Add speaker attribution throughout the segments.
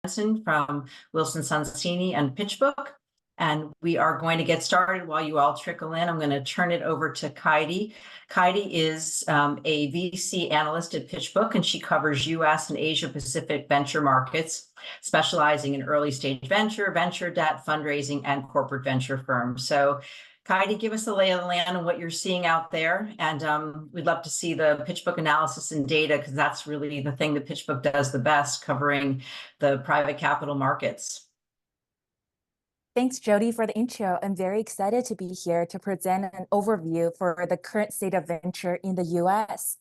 Speaker 1: from Wilson Sonsini and PitchBook. And we are going to get started while you all trickle in. I'm going to turn it over to Kaidi. Kaidi is a VC analyst at PitchBook, and she covers US and Asia Pacific venture markets, specializing in early stage venture, venture debt, fundraising, and corporate venture firms. So Kaidi, give us the lay of the land and what you're seeing out there. And we'd love to see the PitchBook analysis and data, because that's really the thing that PitchBook does the best, covering the private capital markets.
Speaker 2: Thanks, Jody, for the intro. I'm very excited to be here to present an overview for the current state of venture in the US.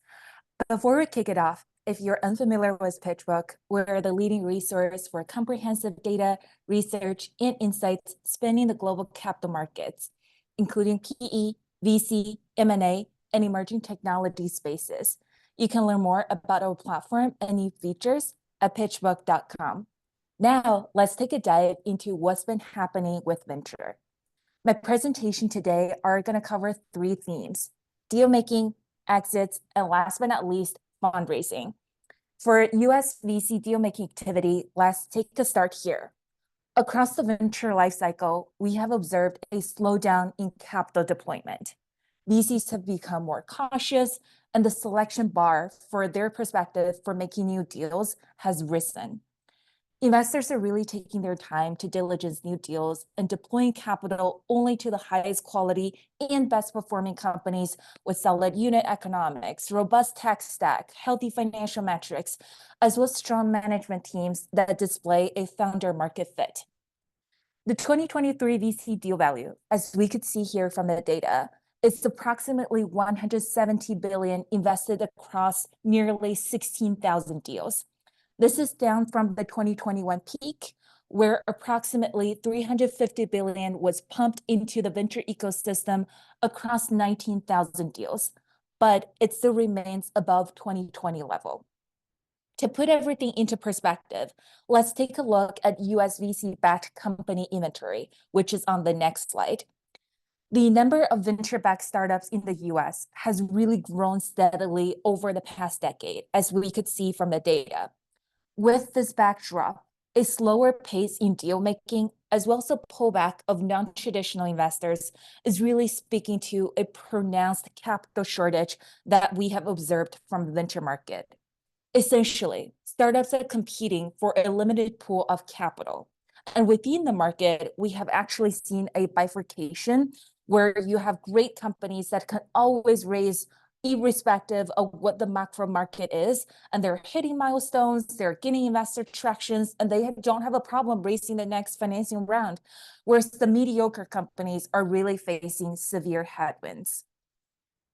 Speaker 2: Before we kick it off, if you're unfamiliar with PitchBook, we're the leading resource for comprehensive data, research, and insights spanning the global capital markets, including PE, VC, M&A, and emerging technology spaces. You can learn more about our platform and new features at pitchbook.com. Now, let's take a dive into what's been happening with venture. My presentation today are going to cover three themes: deal making, exits, and last but not least, fundraising. For US VC deal making activity, let's take a start here. Across the venture lifecycle, we have observed a slowdown in capital deployment. VCs have become more cautious, and the selection bar for their perspective for making new deals has risen. Investors are really taking their time to diligence new deals and deploying capital only to the highest quality and best performing companies with solid unit economics, robust tech stack, healthy financial metrics, as well as strong management teams that display a founder market fit. The 2023 VC deal value, as we could see here from the data, is approximately $170 billion invested across nearly 16,000 deals. This is down from the 2021 peak, where approximately $350 billion was pumped into the venture ecosystem across 19,000 deals, but it still remains above 2020 level. To put everything into perspective, let's take a look at US VC-backed company inventory, which is on the next slide. The number of venture-backed startups in the US has really grown steadily over the past decade, as we could see from the data. With this backdrop, a slower pace in deal making, as well as a pullback of non-traditional investors, is really speaking to a pronounced capital shortage that we have observed from the venture market. Essentially, startups are competing for a limited pool of capital. And within the market, we have actually seen a bifurcation where you have great companies that can always raise irrespective of what the macro market is, and they're hitting milestones, they're getting investor tractions, and they don't have a problem raising the next financing round, whereas the mediocre companies are really facing severe headwinds.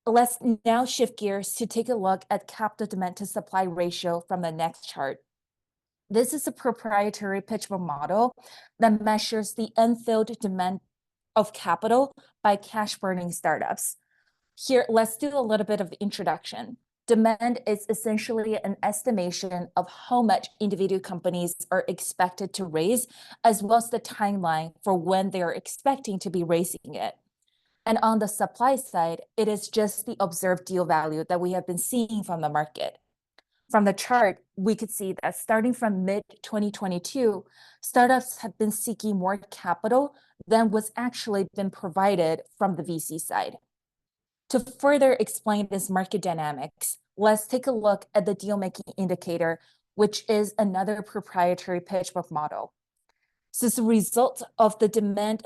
Speaker 2: Let's now shift gears to take a look at capital demand to supply ratio from the next chart. This is a proprietary PitchBook model that measures the unfilled demand of capital by cash burning startups. Here, let's do a little bit of the introduction. Demand is essentially an estimation of how much individual companies are expected to raise, as well as the timeline for when they are expecting to be raising it. And on the supply side, it is just the observed deal value that we have been seeing from the market. From the chart, we could see that starting from mid-2022, startups have been seeking more capital than was actually been provided from the VC side. To further explain this market dynamics, let's take a look at the deal-making indicator, which is another proprietary PitchBook model. So as a result of the demand,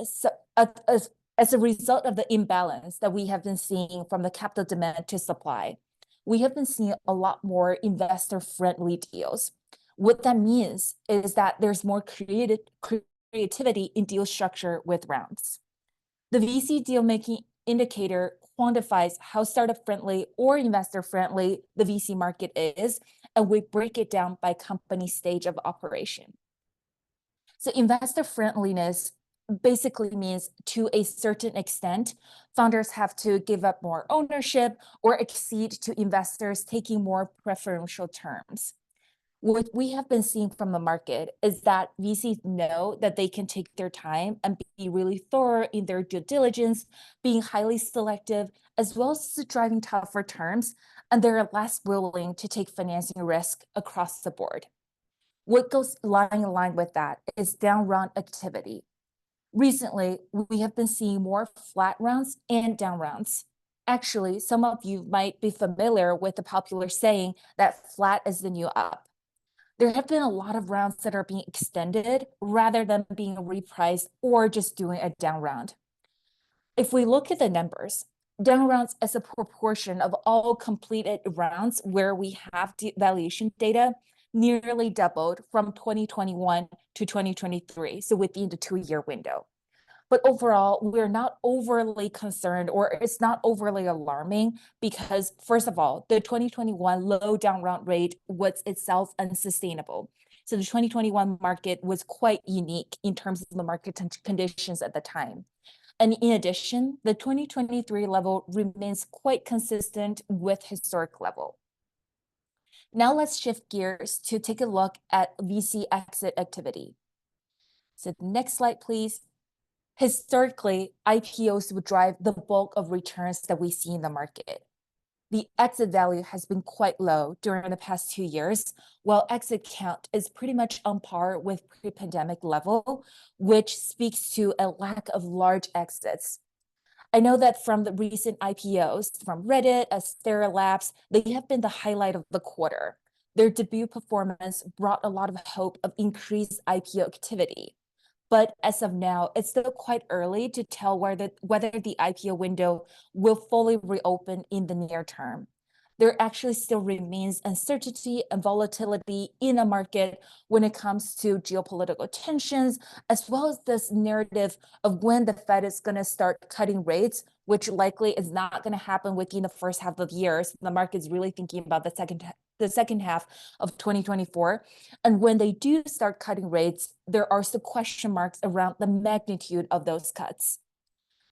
Speaker 2: as a result of the imbalance that we have been seeing from the capital demand to supply, we have been seeing a lot more investor-friendly deals. What that means is that there's more creativity in deal structure with rounds. The VC deal-making indicator quantifies how startup-friendly or investor-friendly the VC market is, and we break it down by company stage of operation. So investor-friendliness basically means, to a certain extent, founders have to give up more ownership or accede to investors taking more preferential terms. What we have been seeing from the market is that VCs know that they can take their time and be really thorough in their due diligence, being highly selective, as well as driving tougher terms, and they're less willing to take financing risk across the board. What goes line in line with that is down round activity. Recently, we have been seeing more flat rounds and down rounds. Actually, some of you might be familiar with the popular saying that flat is the new up. There have been a lot of rounds that are being extended rather than being repriced or just doing a down round. If we look at the numbers, down rounds as a proportion of all completed rounds where we have valuation data nearly doubled from 2021 to 2023, so within the 2-year window. But overall, we're not overly concerned, or it's not overly alarming, because first of all, the 2021 low down round rate was itself unsustainable. So the 2021 market was quite unique in terms of the market conditions at the time. And in addition, the 2023 level remains quite consistent with historic level. Now let's shift gears to take a look at VC exit activity. So next slide, please. Historically, IPOs would drive the bulk of returns that we see in the market. The exit value has been quite low during the past 2 years, while exit count is pretty much on par with pre-pandemic level, which speaks to a lack of large exits. I know that from the recent IPOs from Reddit, Astera Labs, they have been the highlight of the quarter. Their debut performance brought a lot of hope of increased IPO activity. But as of now, it's still quite early to tell whether the IPO window will fully reopen in the near term. There actually still remains uncertainty and volatility in a market when it comes to geopolitical tensions, as well as this narrative of when the Fed is going to start cutting rates, which likely is not going to happen within the first half of the year. So the market's really thinking about the second half of 2024. And when they do start cutting rates, there are still question marks around the magnitude of those cuts.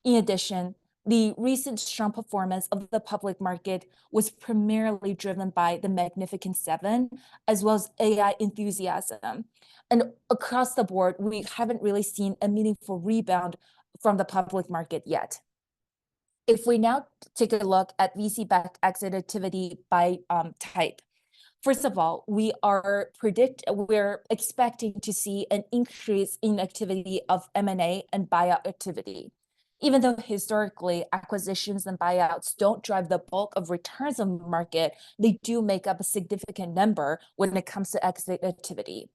Speaker 2: In addition, the recent strong performance of the public market was primarily driven by the Magnificent Seven, as well as AI enthusiasm. And across the board, we haven't really seen a meaningful rebound from the public market yet. If we now take a look at VC-backed exit activity by type, first of all, we're expecting to see an increase in activity of M&A and buyout activity. Even though historically acquisitions and buyouts don't drive the bulk of returns on the market, they do make up a significant number when it comes to exit activity.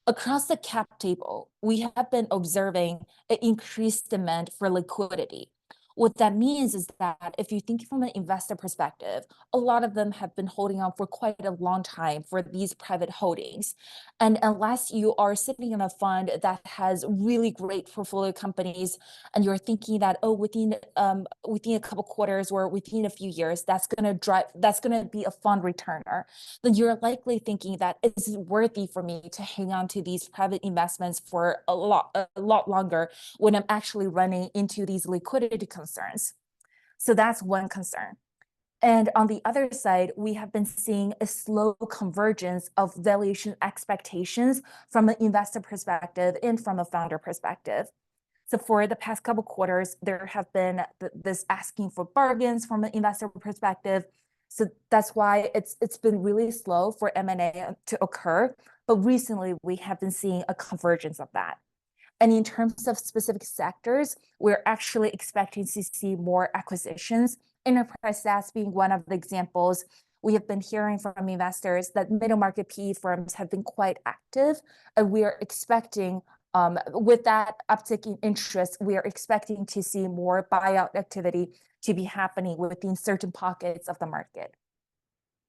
Speaker 2: Across the cap table, we have been observing an increased demand for liquidity. What that means is that if you think from an investor perspective, a lot of them have been holding on for quite a long time for these private holdings. And unless you are sitting in a fund that has really great portfolio companies, and you're thinking that, oh, within a couple quarters or within a few years, that's going to be a fund returner, then you're likely thinking that it's worthy for me to hang on to these private investments for a lot longer when I'm actually running into these liquidity concerns. So that's one concern. And on the other side, we have been seeing a slow convergence of valuation expectations from an investor perspective and from a founder perspective. So for the past couple quarters, there have been this asking for bargains from an investor perspective. So that's why it's been really slow for M&A to occur. But recently, we have been seeing a convergence of that. And in terms of specific sectors, we're actually expecting to see more acquisitions, enterprise SaaS being one of the examples. We have been hearing from investors that middle market PE firms have been quite active, and we are expecting, with that uptick in interest, we are expecting to see more buyout activity to be happening within certain pockets of the market.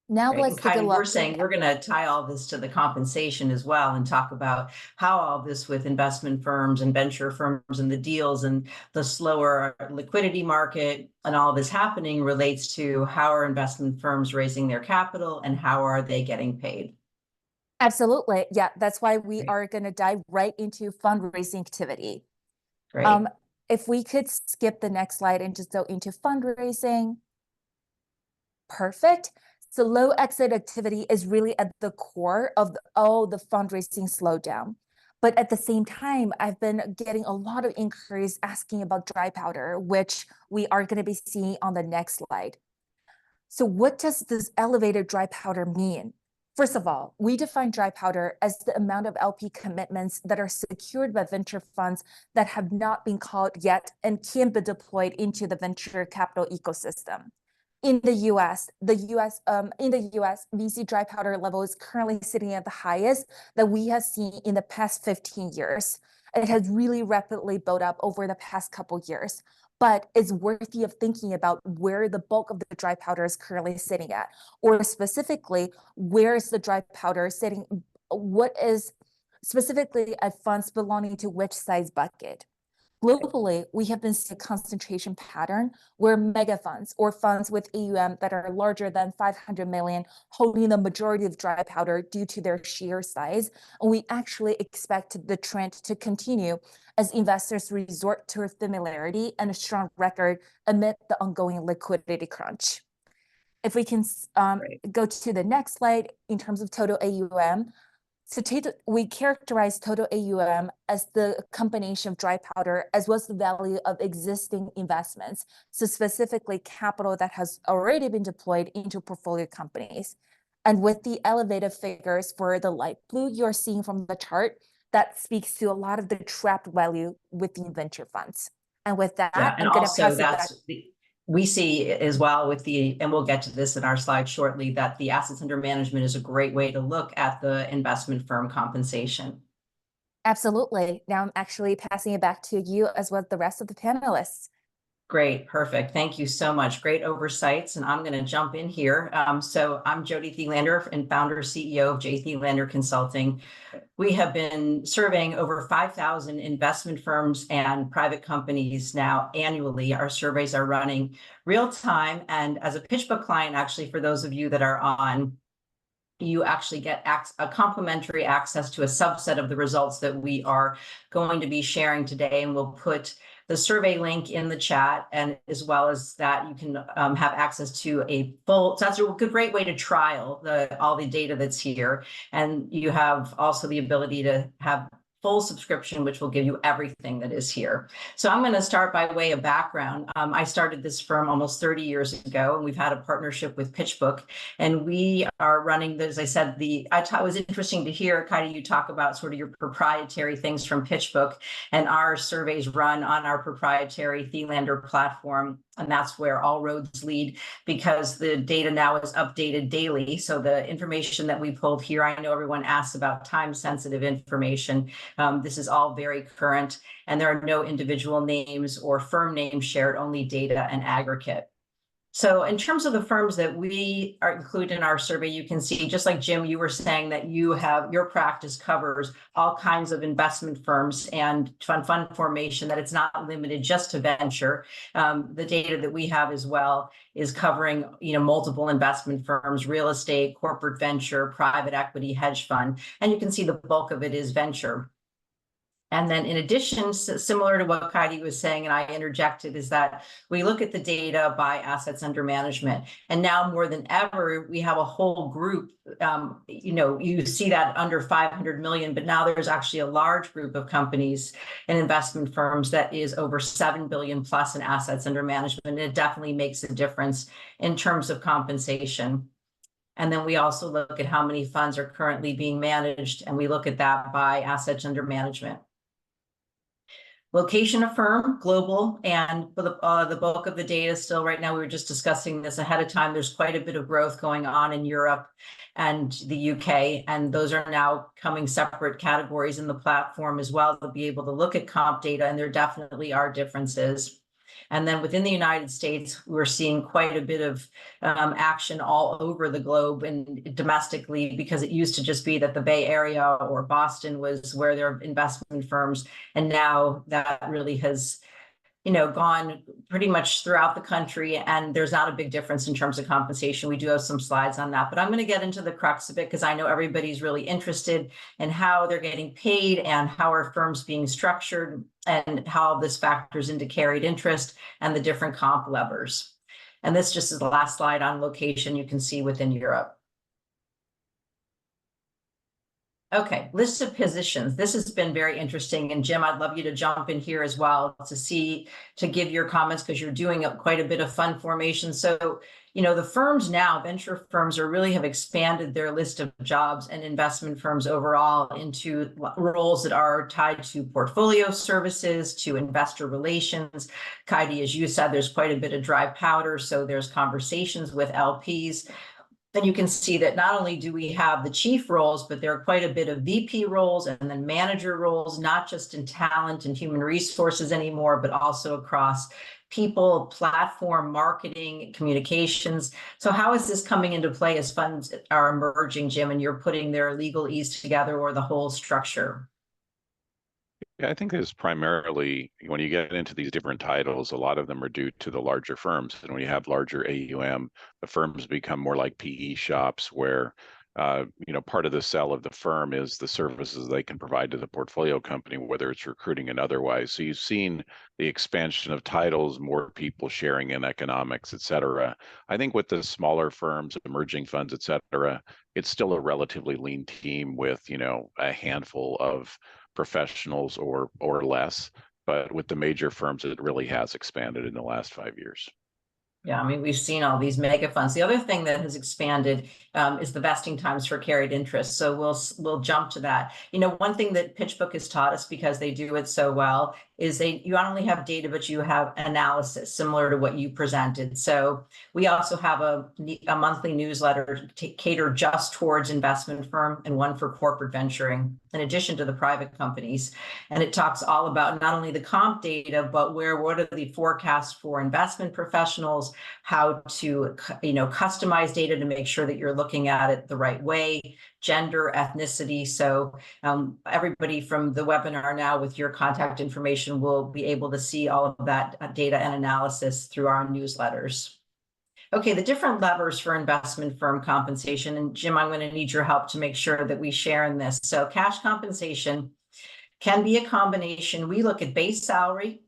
Speaker 2: Now
Speaker 1: Right.
Speaker 2: let's take a look.
Speaker 1: We're saying we're going to tie all this to the compensation as well and talk about how all this with investment firms and venture firms and the deals and the slower liquidity market and all this happening relates to how are investment firms raising their capital and how are they getting paid.
Speaker 2: Absolutely. Yeah, that's why we
Speaker 1: Great.
Speaker 2: are going to dive right into fundraising activity.
Speaker 1: Great.
Speaker 2: If we could skip the next slide and just go into fundraising. Perfect. So low exit activity is really at the core of all the fundraising slowdown. But at the same time, I've been getting a lot of inquiries asking about dry powder, which we are going to be seeing on the next slide. So what does this elevated dry powder mean? First of all, we define dry powder as the amount of LP commitments that are secured by venture funds that have not been called yet and can be deployed into the venture capital ecosystem. In the US, VC dry powder level is currently sitting at the highest that we have seen in the past 15 years. It has really rapidly built up over the past couple years, but it's worthy of thinking about where the bulk of the dry powder is currently sitting at, or specifically, where is the dry powder sitting? What is specifically at funds belonging to which size bucket? Globally, we have been seeing a concentration pattern where mega funds or funds with AUM that are larger than 500 million holding the majority of dry powder due to their sheer size. And we actually expect the trend to continue as investors resort to familiarity and a strong record amid the ongoing liquidity crunch. If we can go to the next slide in terms of total AUM. So we characterize total AUM as the combination of dry powder as well as the value of existing investments. So specifically capital that has already been deployed into portfolio companies. And with the elevated figures for the light blue you're seeing from the chart, that speaks to a lot of the trapped value within venture funds. And with that,
Speaker 1: Yeah, and
Speaker 2: I'm going to
Speaker 1: also
Speaker 2: pass it back.
Speaker 1: we see as well with and we'll get to this in our slide shortly, that the assets under management is a great way to look at the investment firm compensation.
Speaker 2: Absolutely. Now I'm actually passing it back to you as well as the rest of the panelists.
Speaker 1: Great, perfect. Thank you so much. Great oversights. And I'm going to jump in here. So I'm J.Thelander and founder CEO of J.Thelander Consulting. We have been surveying over 5,000 investment firms and private companies now annually. Our surveys are running real time. And as a PitchBook client, actually, for those of you that are on, you actually get a complimentary access to a subset of the results that we are going to be sharing today. And we'll put the survey link in the chat, and as well as that, you can have access to a full, so that's a great way to trial all the data that's here. And you have also the ability to have full subscription, which will give you everything that is here. So I'm going to start by way of background. I started this firm almost 30 years ago, and we've had a partnership with PitchBook, and we are running, as I said, it was interesting to hear, Kaidi, you talk about sort of your proprietary things from PitchBook, and our surveys run on our proprietary J.Thelander platform. And that's where all roads lead, because the data now is updated daily. So the information that we pulled here, I know everyone asks about time-sensitive information. This is all very current, and there are no individual names or firm names shared, only data and aggregate. So in terms of the firms that we are included in our survey, you can see, just like Jim, you were saying that your practice covers all kinds of investment firms and fund formation, that it's not limited just to venture. The data that we have as well is covering, multiple investment firms, real estate, corporate venture, private equity, hedge fund, and you can see the bulk of it is venture. And then in addition, similar to what Kaidi was saying, and I interjected, is that we look at the data by assets under management. And now more than ever, we have a whole group, you see that under 500 million, but now there's actually a large group of companies and investment firms that is over 7 billion plus in assets under management. And it definitely makes a difference in terms of compensation. And then we also look at how many funds are currently being managed, and we look at that by assets under management. Location of firm, global, and for the bulk of the data still right now, we were just discussing this ahead of time, there's quite a bit of growth going on in Europe and the UK, and those are now coming separate categories in the platform as well to be able to look at comp data, and there definitely are differences. And then within the United States, we're seeing quite a bit of action all over the globe and domestically, because it used to just be that the Bay Area or Boston was where there are investment firms. And now that really has gone pretty much throughout the country, and there's not a big difference in terms of compensation. We do have some slides on that, but I'm going to get into the crux of it because I know everybody's really interested in how they're getting paid and how are firms being structured and how this factors into carried interest and the different comp levers. And this just is the last slide on location you can see within Europe. Okay, list of positions. This has been very interesting. And Jim, I'd love you to jump in here as well to give your comments, because you're doing quite a bit of fund formation. So, the firms now, venture firms really have expanded their list of jobs, and investment firms overall into roles that are tied to portfolio services, to investor relations. Kaidi, as you said, there's quite a bit of dry powder. So there's conversations with LPs. Then you can see that not only do we have the chief roles, but there are quite a bit of VP roles and then manager roles, not just in talent and human resources anymore, but also across people, platform, marketing, communications. So how is this coming into play as funds are emerging, Jim, and you're putting their legalese together, or the whole structure?
Speaker 3: Yeah, I think it's primarily when you get into these different titles, a lot of them are due to the larger firms. And when you have larger AUM, the firms become more like PE shops where, part of the sell of the firm is the services they can provide to the portfolio company, whether it's recruiting and otherwise. So you've seen the expansion of titles, more people sharing in economics, et cetera. I think with the smaller firms, emerging funds, et cetera, it's still a relatively lean team with, a handful of professionals or less. But with the major firms, it really has expanded in the last 5 years.
Speaker 1: Yeah, I mean, we've seen all these mega funds. The other thing that has expanded is the vesting times for carried interest. So we'll jump to that. One thing that PitchBook has taught us, because they do it so well, is you not only have data, but you have analysis similar to what you presented. So we also have a monthly newsletter catered just towards investment firm, and one for corporate venturing, in addition to the private companies. And it talks all about not only the comp data, but what are the forecasts for investment professionals, how to customize data to make sure that you're looking at it the right way, gender, ethnicity. So everybody from the webinar now with your contact information will be able to see all of that data and analysis through our newsletters. Okay, the different levers for investment firm compensation. And Jim, I'm going to need your help to make sure that we share in this. So cash compensation can be a combination. We look at base salary.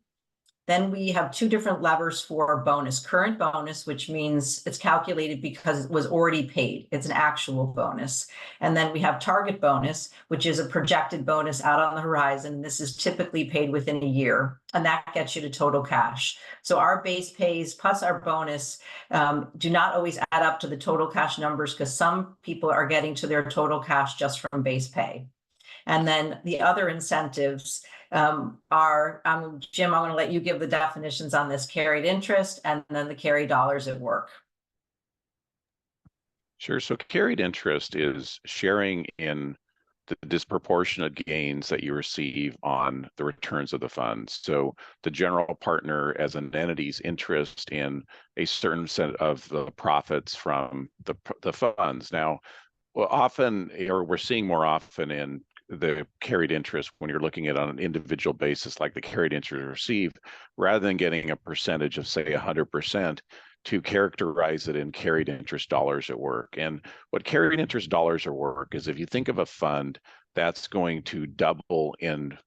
Speaker 1: Then we have two different levers for bonus. Current bonus, which means it's calculated because it was already paid. It's an actual bonus. And then we have target bonus, which is a projected bonus out on the horizon. This is typically paid within a year, and that gets you to total cash. So our base pays plus our bonus do not always add up to the total cash numbers, because some people are getting to their total cash just from base pay. And then the other incentives are, Jim, I'm going to let you give the definitions on this: carried interest and then the carry dollars at work.
Speaker 3: Sure. So carried interest is sharing in the disproportionate gains that you receive on the returns of the funds. So the general partner as an entity's interest in a certain set of the profits from the funds. Now, often, or we're seeing more often in the carried interest, when you're looking at it on an individual basis, like the carried interest received, rather than getting a percentage of, say, 100%, to characterize it in carried interest dollars at work. And what carried interest dollars at work is, if you think of a fund that's going to double in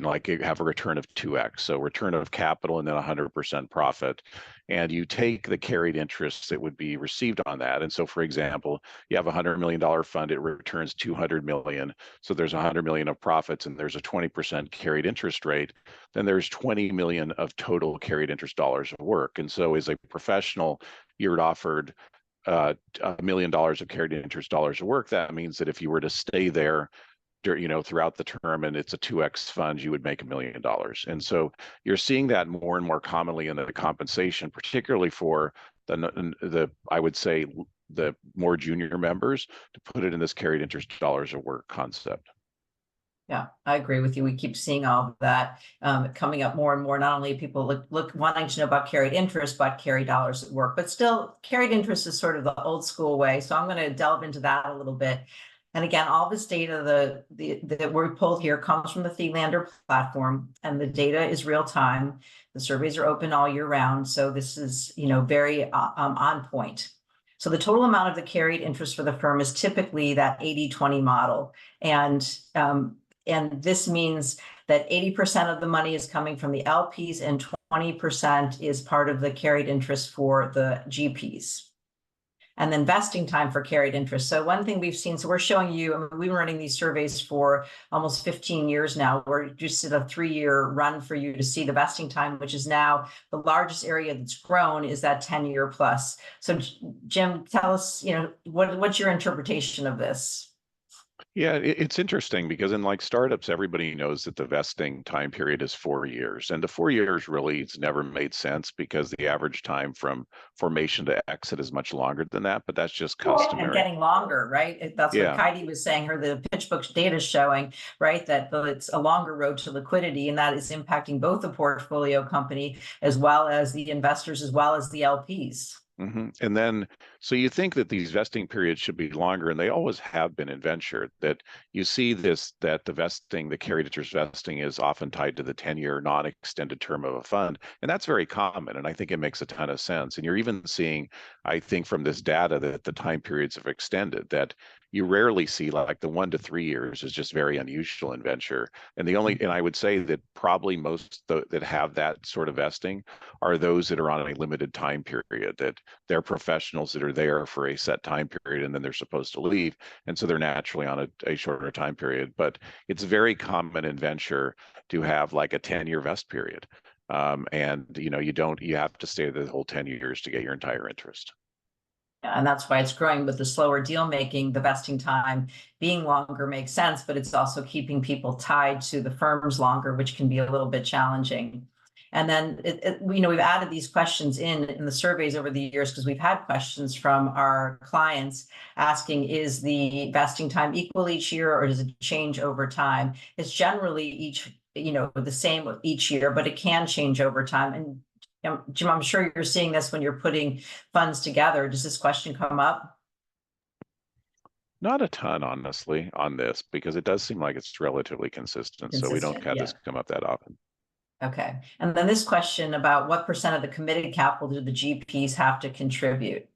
Speaker 3: like you have a return of 2x, so return of capital and then 100% profit, and you take the carried interest that would be received on that. And so, for example, you have a $100 million fund, it returns 200 million, so there's 100 million of profits and there's a 20% carried interest rate, then there's 20 million of total carried interest dollars of work. And so as a professional, you're offered $1 million of carried interest dollars of work. That means that if you were to stay there throughout the term, and it's a 2x fund, you would make $1 million. And so you're seeing that more and more commonly in the compensation, particularly for the I would say the more junior members, to put it in this carried interest dollars of work concept.
Speaker 1: Yeah, I agree with you. We keep seeing all of that coming up more and more. Not only people wanting to know about carried interest, but carry dollars at work. But still, carried interest is sort of the old school way. So I'm going to delve into that a little bit. And again, all this data that we pulled here comes from the J.Thelander platform, and the data is real time. The surveys are open all year round. So this is, very on point. So the total amount of the carried interest for the firm is typically that 80-20 model. And this means that 80% of the money is coming from the LPs and 20% is part of the carried interest for the GPs. and then vesting time for carried interest. So one thing we've seen, so we're showing you, I mean, we've been running these surveys for almost 15 years now. We're just at a 3-year run for you to see the vesting time, which is now the largest area that's grown is that 10-year plus. So Jim, tell us, what's your interpretation of this?
Speaker 3: Yeah, it's interesting because in like startups, everybody knows that the vesting time period is 4 years. And the 4 years really it's never made sense because the average time from formation to exit is much longer than that, but that's just customary.
Speaker 1: And getting longer, right? That's what
Speaker 3: Yeah.
Speaker 1: Kaidi was saying, the PitchBook data is showing, right? That it's a longer road to liquidity, and that is impacting both the portfolio company as well as the investors, as well as the LPs.
Speaker 3: And then, so you think that these vesting periods should be longer, and they always have been in venture, that you see this, that the carried interest vesting is often tied to the 10-year non-extended term of a fund. And that's very common. And I think it makes a ton of sense. And you're even seeing, I think from this data that the time periods have extended, that you rarely see like the 1 to 3 years is just very unusual in venture. And and I would say that probably most that have that sort of vesting are those that are on a limited time period, that they're professionals that are there for a set time period and then they're supposed to leave. And so they're naturally on a shorter time period. But it's very common in venture to have like a 10-year vest period. And you have to stay the whole 10 years to get your entire interest.
Speaker 1: And that's why it's growing with the slower deal making. The vesting time being longer makes sense, but it's also keeping people tied to the firms longer, which can be a little bit challenging. And then, we've added these questions in the surveys over the years because we've had questions from our clients asking, is the vesting time equal each year or does it change over time? It's generally the same each year, but it can change over time. And Jim, I'm sure you're seeing this when you're putting funds together. Does this question come up?
Speaker 3: Not a ton, honestly, on this, because it does seem like it's relatively consistent. So we don't have this come up that often.
Speaker 1: Okay. And then this question about what % of the committed capital do the GPs have to contribute?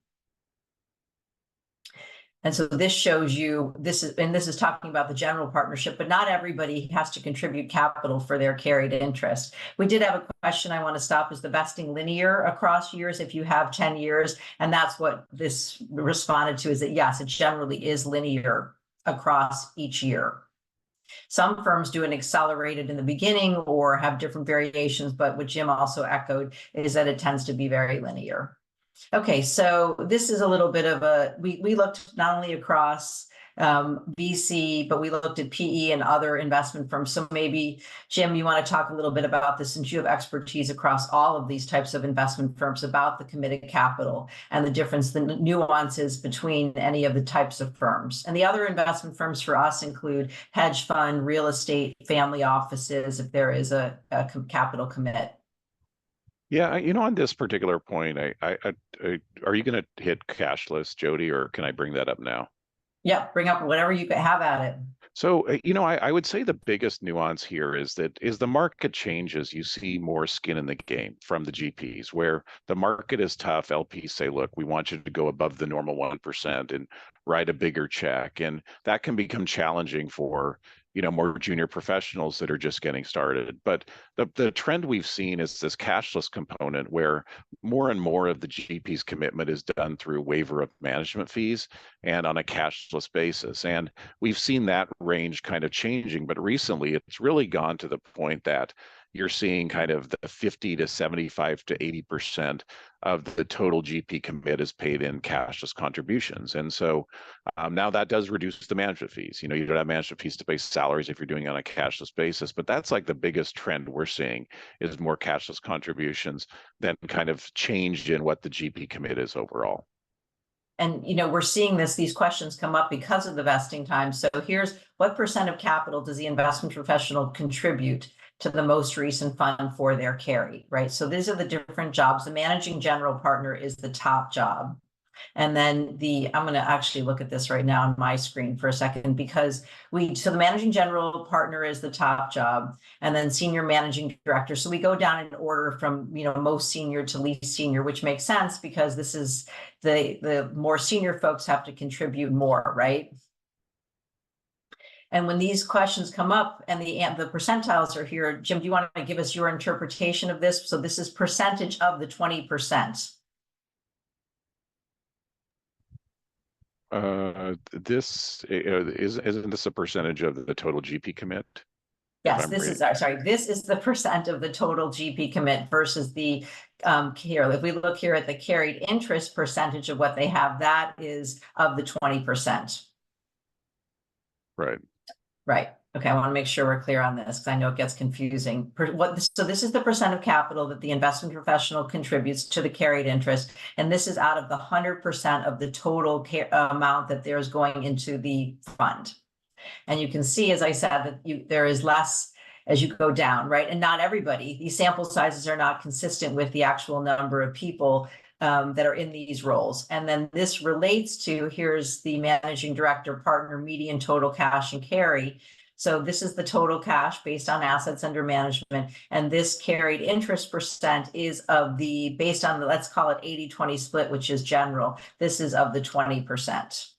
Speaker 1: And so this shows you, this is talking about the general partnership, but not everybody has to contribute capital for their carried interest. We did have a question I want to stop. Is the vesting linear across years if you have 10 years? And that's what this responded to, is that yes, it generally is linear across each year. Some firms do an accelerated in the beginning or have different variations, but what Jim also echoed is that it tends to be very linear. Okay, so this is a little bit of we looked not only across VC, but we looked at PE and other investment firms. So maybe, Jim, you want to talk a little bit about this, since you have expertise across all of these types of investment firms, about the committed capital and the difference, the nuances between any of the types of firms. And the other investment firms for us include hedge fund, real estate, family offices, if there is a capital commit.
Speaker 3: Yeah, on this particular point, are you going to hit cashless, Jody, or can I bring that up now?
Speaker 1: Yeah, bring up whatever you have at it.
Speaker 3: So, I would say the biggest nuance here is that as the market changes, you see more skin in the game from the GPs, where the market is tough. LPs say, look, we want you to go above the normal 1% and write a bigger check. And that can become challenging for more junior professionals that are just getting started. But the trend we've seen is this cashless component, where more and more of the GP's commitment is done through waiver of management fees and on a cashless basis. And we've seen that range kind of changing, but recently it's really gone to the point that you're seeing kind of the 50 to 75 to 80% of the total GP commit is paid in cashless contributions. And so now that does reduce the management fees. You don't have management fees to pay salaries if you're doing it on a cashless basis, but that's like the biggest trend we're seeing, is more cashless contributions than kind of change in what the GP commit is overall.
Speaker 1: And, we're seeing these questions come up because of the vesting time. So here's what % of capital does the investment professional contribute to the most recent fund for their carry, right? So these are the different jobs. The managing general partner is the top job. And then I'm going to actually look at this right now on my screen for a second, because so the managing general partner is the top job, and then senior managing director. So we go down in order from, most senior to least senior, which makes sense because this is the more senior folks have to contribute more, right? And when these questions come up and the percentiles are here, Jim, do you want to give us your interpretation of this? So this is percentage of the 20%.
Speaker 3: Isn't this a percentage of the total GP commit?
Speaker 1: Yes, this is sorry, this is the percent of the total GP commit versus the here. If we look here at the carried interest percentage of what they have, that is of the 20%.
Speaker 3: Right.
Speaker 1: Right. Okay, I want to make sure we're clear on this because I know it gets confusing. So this is the percent of capital that the investment professional contributes to the carried interest, and this is out of the 100% of the total amount that there's going into the fund. And you can see, as I said, that there is less as you go down, right? And not everybody, these sample sizes are not consistent with the actual number of people that are in these roles. And then this relates to, here's the managing director, partner, median total cash and carry. So this is the total cash based on assets under management. And this carried interest percent is of the, based on the, let's call it 80-20 split, which is general. This is of the 20%.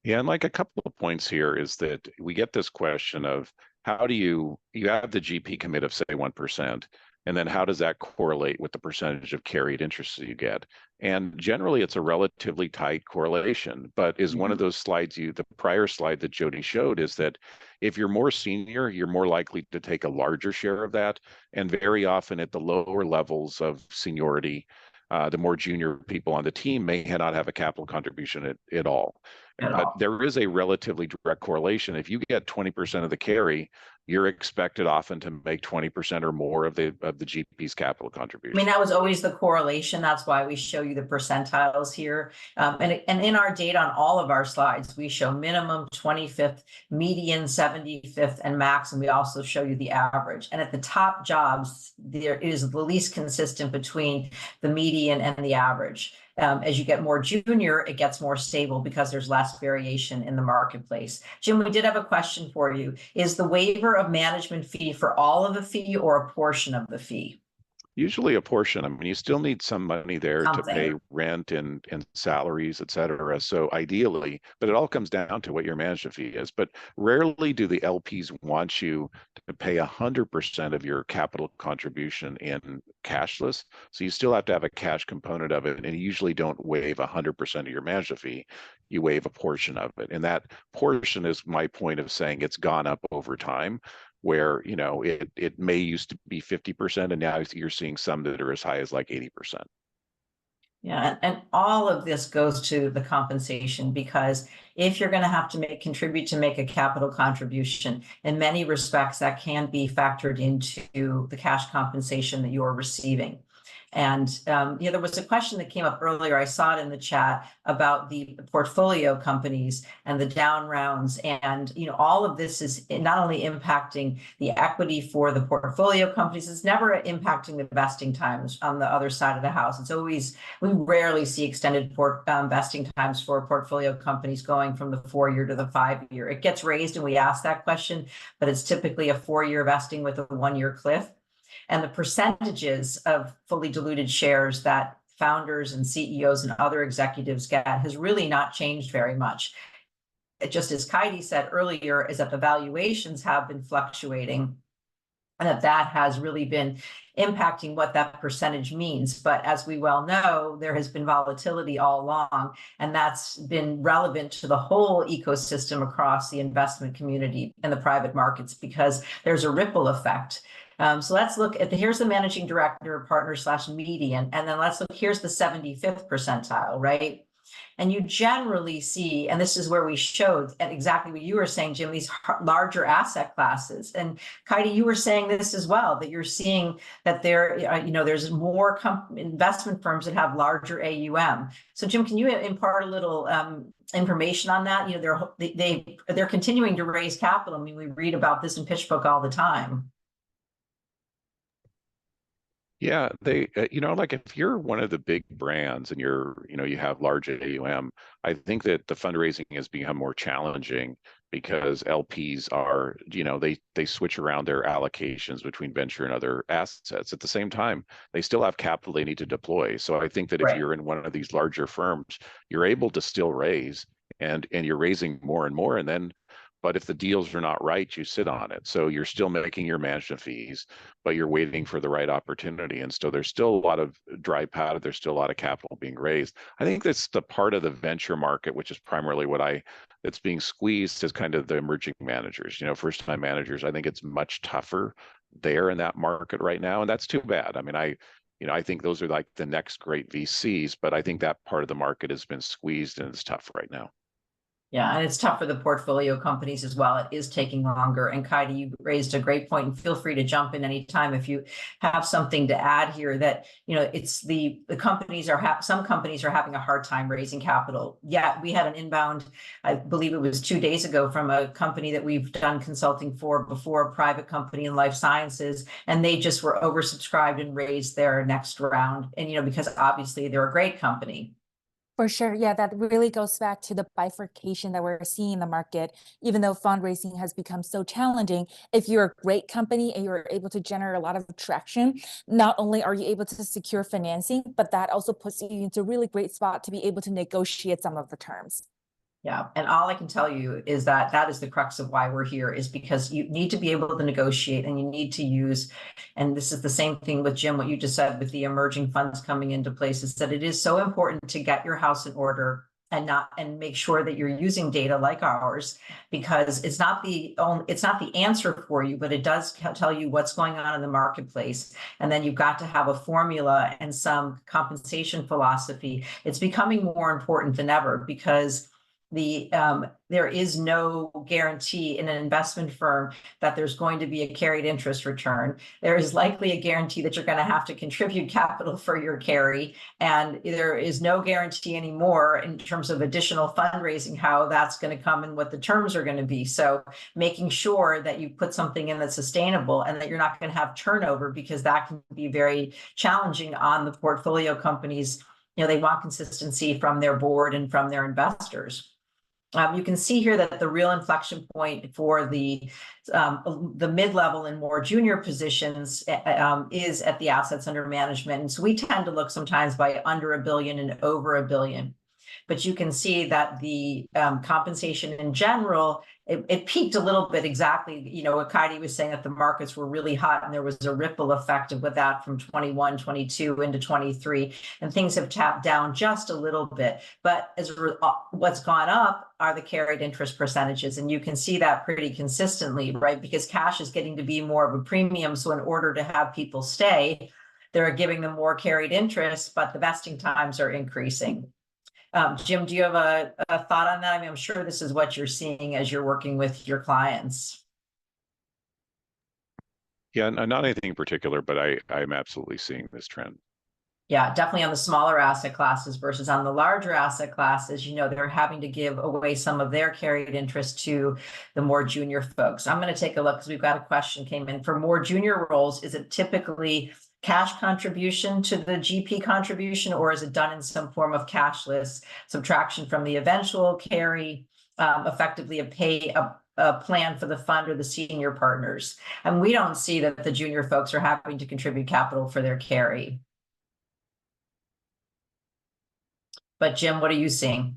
Speaker 3: Yeah, and like a couple of points here is that we get this question of how do you have the GP commit of say 1%, and then how does that correlate with the percentage of carried interest that you get? And generally it's a relatively tight correlation, but is one of those slides the prior slide that Jody showed is that if you're more senior, you're more likely to take a larger share of that. And very often at the lower levels of seniority, the more junior people on the team may not have a capital contribution at all. But there is a relatively direct correlation. If you get 20% of the carry, you're expected often to make 20% or more of the GP's capital contribution.
Speaker 1: I mean, that was always the correlation. That's why we show you the percentiles here. And in our data on all of our slides, we show minimum 25th, median 75th, and max. And we also show you the average. And at the top jobs, there is the least consistent between the median and the average. As you get more junior, it gets more stable because there's less variation in the marketplace. Jim, we did have a question for you. Is the waiver of management fee for all of the fee or a portion of the fee?
Speaker 3: Usually a portion. I mean, you still need some money there to pay rent and salaries, et cetera. So ideally, but it all comes down to what your management fee is. But rarely do the LPs want you to pay 100% of your capital contribution in cashless. So you still have to have a cash component of it. And you usually don't waive 100% of your management fee. You waive a portion of it. And that portion is my point of saying it's gone up over time, where it may used to be 50% and now you're seeing some that are as high as like 80%.
Speaker 1: Yeah, and all of this goes to the compensation, because if you're going to have to contribute to make a capital contribution, in many respects that can be factored into the cash compensation that you're receiving. And there was a question that came up earlier, I saw it in the chat, about the portfolio companies and the down rounds. And all of this is not only impacting the equity for the portfolio companies, it's never impacting the vesting times on the other side of the house. It's always, we rarely see extended vesting times for portfolio companies going from the 4-year to the 5-year. It gets raised and we ask that question, but it's typically a 4-year vesting with a 1-year cliff. And the percentages of fully diluted shares that founders and CEOs and other executives get has really not changed very much. It just, as Kaidi said earlier, is that the valuations have been fluctuating, and that has really been impacting what that percentage means. But as we well know, there has been volatility all along, and that's been relevant to the whole ecosystem across the investment community and the private markets, because there's a ripple effect. So let's look at here's the managing director, partner / median, and then let's look, here's the 75th percentile, right? And you generally see, and this is where we showed exactly what you were saying, Jim, these larger asset classes. And Kaidi, you were saying this as well, that you're seeing that there's more investment firms that have larger AUM. So Jim, can you impart a little information on that? They're continuing to raise capital. I mean, we read about this in PitchBook all the time.
Speaker 3: Yeah, they, like if you're one of the big brands and you have large AUM, I think that the fundraising has become more challenging because LPs are, they switch around their allocations between venture and other assets. At the same time, they still have capital they need to deploy. So I think that if you're in one of these larger firms, you're able to still raise and you're raising more and more. And then But if the deals are not right, you sit on it. So you're still making your management fees, but you're waiting for the right opportunity. And so there's still a lot of dry powder. There's still a lot of capital being raised. I think that's the part of the venture market, which is primarily that's being squeezed, is kind of the emerging managers, first time managers. I think it's much tougher there in that market right now. And that's too bad. I mean, I think those are like the next great VCs, but I think that part of the market has been squeezed and it's tough right now.
Speaker 1: Yeah, and it's tough for the portfolio companies as well. It is taking longer. And Kaidi, you raised a great point, and feel free to jump in anytime if you have something to add here. That it's the companies some companies are having a hard time raising capital. Yeah, we had an inbound, I believe it was 2 days ago, from a company that we've done consulting for before, a private company in life sciences, and they just were oversubscribed and raised their next round. And because obviously they're a great company.
Speaker 2: For sure. Yeah, that really goes back to the bifurcation that we're seeing in the market. Even though fundraising has become so challenging, if you're a great company and you're able to generate a lot of traction, not only are you able to secure financing, but that also puts you into a really great spot to be able to negotiate some of the terms.
Speaker 1: Yeah. And all I can tell you is that that is the crux of why we're here, is because you need to be able to negotiate, and you need to use, and this is the same thing with Jim, what you just said with the emerging funds coming into place, is that it is so important to get your house in order and make sure that you're using data like ours, because it's not the answer for you, but it does tell you what's going on in the marketplace. And then you've got to have a formula and some compensation philosophy. It's becoming more important than ever, because there is no guarantee in an investment firm that there's going to be a carried interest return. There is likely a guarantee that you're going to have to contribute capital for your carry, and there is no guarantee anymore in terms of additional fundraising how that's going to come and what the terms are going to be. So making sure that you put something in that's sustainable and that you're not going to have turnover, because that can be very challenging on the portfolio companies. They want consistency from their board and from their investors. You can see here that the real inflection point for the mid-level and more junior positions is at the assets under management. And so we tend to look sometimes by under $1 billion and over $1 billion. But you can see that the compensation in general, it peaked a little bit, exactly, what Kaidi was saying, that the markets were really hot and there was a ripple effect with that from 21, 22 into 23, and things have tapped down just a little bit. But what's gone up are the carried interest percentages, and you can see that pretty consistently, right? Because cash is getting to be more of a premium. So in order to have people stay, they're giving them more carried interest, but the vesting times are increasing. Jim, do you have a thought on that? I mean, I'm sure this is what you're seeing as you're working with your clients.
Speaker 3: Yeah, not anything in particular, but I'm absolutely seeing this trend.
Speaker 1: Yeah, definitely on the smaller asset classes versus on the larger asset classes, they're having to give away some of their carried interest to the more junior folks. I'm going to take a look because we've got a question came in. For more junior roles, is it typically cash contribution to the GP contribution, or is it done in some form of cashless subtraction from the eventual carry, effectively a plan for the fund or the senior partners? And we don't see that the junior folks are having to contribute capital for their carry. But Jim, what are you seeing?